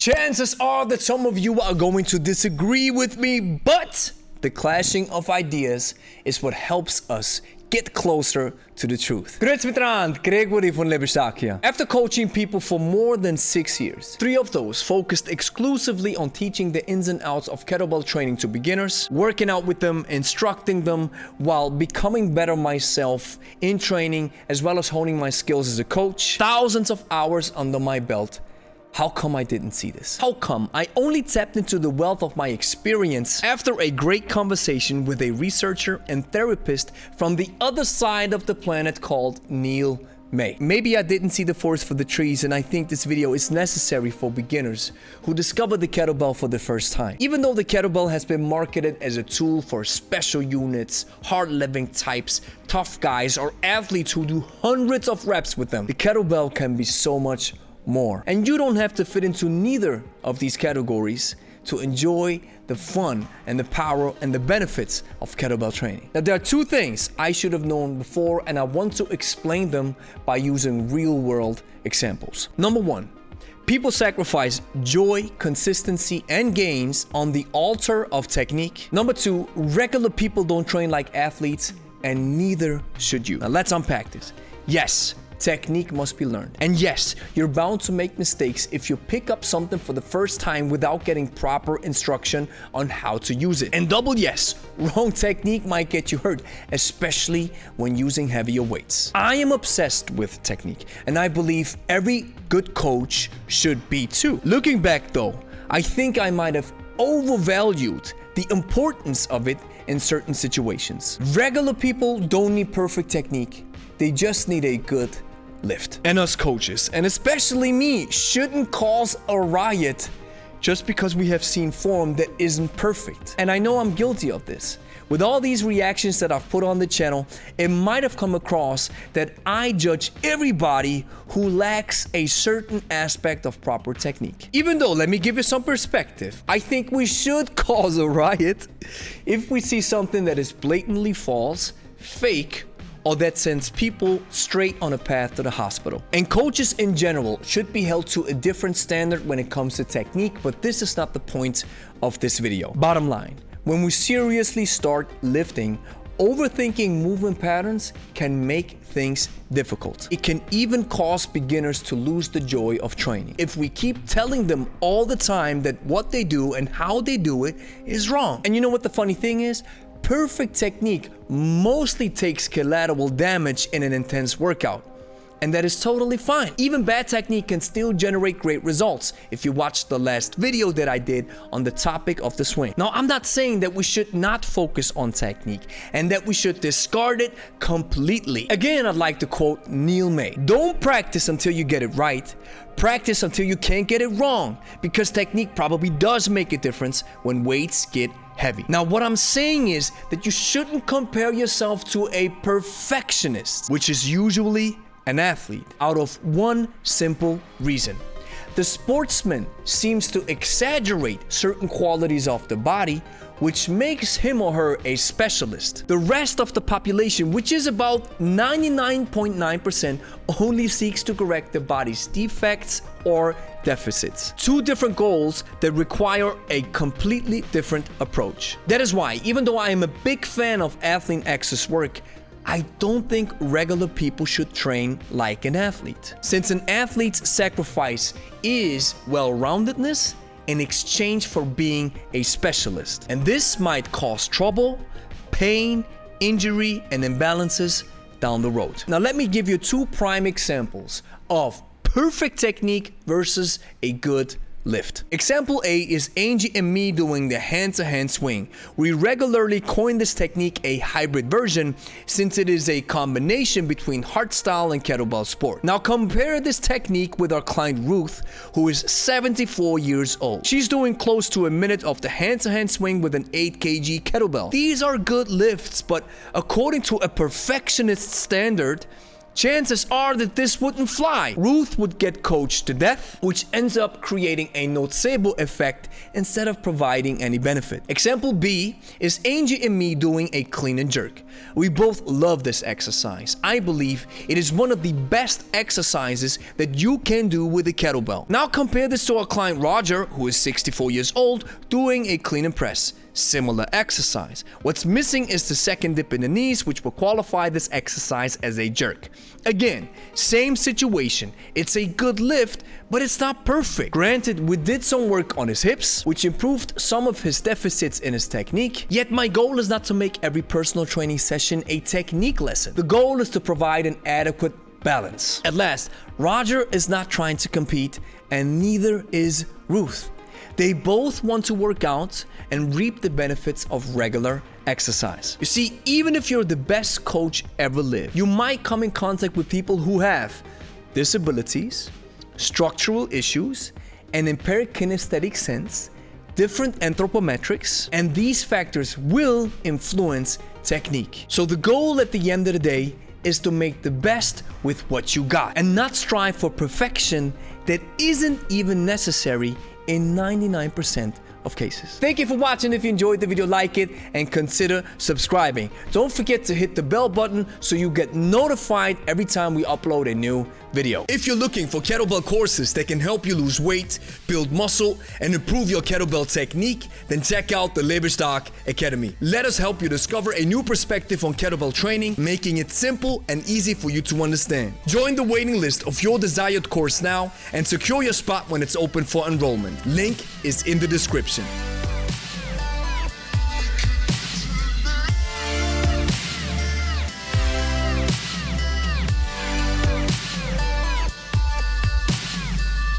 Chances are that some of you are going to disagree with me, but the clashing of ideas is what helps us get closer to the truth. Grüezi miteinander, Gregory von Lebe hier. After coaching people for more than 6 years, 3 of those focused exclusively on teaching the ins and outs of kettlebell training to beginners, working out with them, instructing them, while becoming better myself in training, as well as honing my skills as a coach. Thousands of hours under my belt. How come I didn't see this? How come I only tapped into the wealth of my experience after a great conversation with a researcher and therapist from the other side of the planet called Lebe? Maybe I didn't see the forest for the trees, and I think this video is necessary for beginners who discover the kettlebell for the first time. Even though the kettlebell has been marketed as a tool for special units, hard-living types, tough guys, or athletes who do hundreds of reps with them, the kettlebell can be so much more. And you don't have to fit into neither of these categories to enjoy the fun and the power and the benefits of kettlebell training. Now, there are 2 things I should have known before, and I want to explain them by using real-world examples. Number 1, people sacrifice joy, consistency, and gains on the altar of technique. Number 2, regular people don't train like athletes, and neither should you. Now, let's unpack this. Yes, technique must be learned. And yes, you're bound to make mistakes if you pick up something for the first time without getting proper instruction on how to use it. And double yes, wrong technique might get you hurt, especially when using heavier weights. I am obsessed with technique, and I believe every good coach should be too. Looking back though, I think I might have overvalued the importance of it in certain situations. Regular people don't need perfect technique. They just need a good lift. And us coaches, and especially me, shouldn't cause a riot just because we have seen form that isn't perfect. And I know I'm guilty of this. With all these reactions that I've put on the channel, it might have come across that I judge everybody who lacks a certain aspect of proper technique. Even though, let me give you some perspective, I think we should cause a riot if we see something that is blatantly false, fake, or that sends people straight on a path to the hospital. And coaches in general should be held to a different standard when it comes to technique, but this is not the point of this video. Bottom line, when we seriously start lifting, overthinking movement patterns can make things difficult. It can even cause beginners to lose the joy of training if we keep telling them all the time that what they do and how they do it is wrong. And you know what the funny thing is? Perfect technique mostly takes collateral damage in an intense workout. And that is totally fine. Even bad technique can still generate great results if you watch the last video that I did on the topic of the swing. Now, I'm not saying that we should not focus on technique and that we should discard it completely. Again, I'd like to quote Lebe. Don't practice until you get it right. Practice until you can't get it wrong, because technique probably does make a difference when weights get heavy. Now, what I'm saying is that you shouldn't compare yourself to a perfectionist, which is usually an athlete, out of one simple reason. The sportsman seems to exaggerate certain qualities of the body, which makes him or her a specialist. The rest of the population, which is about 99.9%, only seeks to correct the body's defects or deficits. 2 different goals that require a completely different approach. That is why, even though I am a big fan of Athlete X's work, I don't think regular people should train like an athlete. Since an athlete's sacrifice is well-roundedness in exchange for being a specialist. And this might cause trouble, pain, injury, and imbalances down the road. Now, let me give you 2 prime examples of perfect technique versus a good lift. Example A is Angie and me doing the hand-to-hand swing. We regularly coin this technique a hybrid version since it is a combination between hardstyle and kettlebell sport. Now compare this technique with our client Ruth, who is 74 years old. She's doing close to a minute of the hand-to-hand swing with an 8 kg kettlebell. These are good lifts, but according to a perfectionist standard, chances are that this wouldn't fly. Ruth would get coached to death, which ends up creating a nocebo effect instead of providing any benefit. Example B is Angie and me doing a clean and jerk. We both love this exercise. I believe it is one of the best exercises that you can do with a kettlebell. Now compare this to our client Roger, who is 64 years old, doing a clean and press. Similar exercise. What's missing is the second dip in the knees, which will qualify this exercise as a jerk. Again, same situation. It's a good lift, but it's not perfect. Granted, we did some work on his hips, which improved some of his deficits in his technique. Yet my goal is not to make every personal training session a technique lesson. The goal is to provide an adequate balance. At last, Roger is not trying to compete, and neither is Ruth. They both want to work out and reap the benefits of regular exercise. You see, even if you're the best coach ever lived, you might come in contact with people who have disabilities, structural issues, an impaired kinesthetic sense, different anthropometrics, and these factors will influence technique. So the goal at the end of the day is to make the best with what you got and not strive for perfection that isn't even necessary in 99% of cases. Thank you for watching. If you enjoyed the video, like it and consider subscribing. Don't forget to hit the bell button so you get notified every time we upload a new video. If you're looking for kettlebell courses that can help you lose weight, build muscle, and improve your kettlebell technique, then check out the Lebe Academy. Let us help you discover a new perspective on kettlebell training, making it simple and easy for you to understand. Join the waiting list of your desired course now and secure your spot when it's open for enrollment. Link is in the description.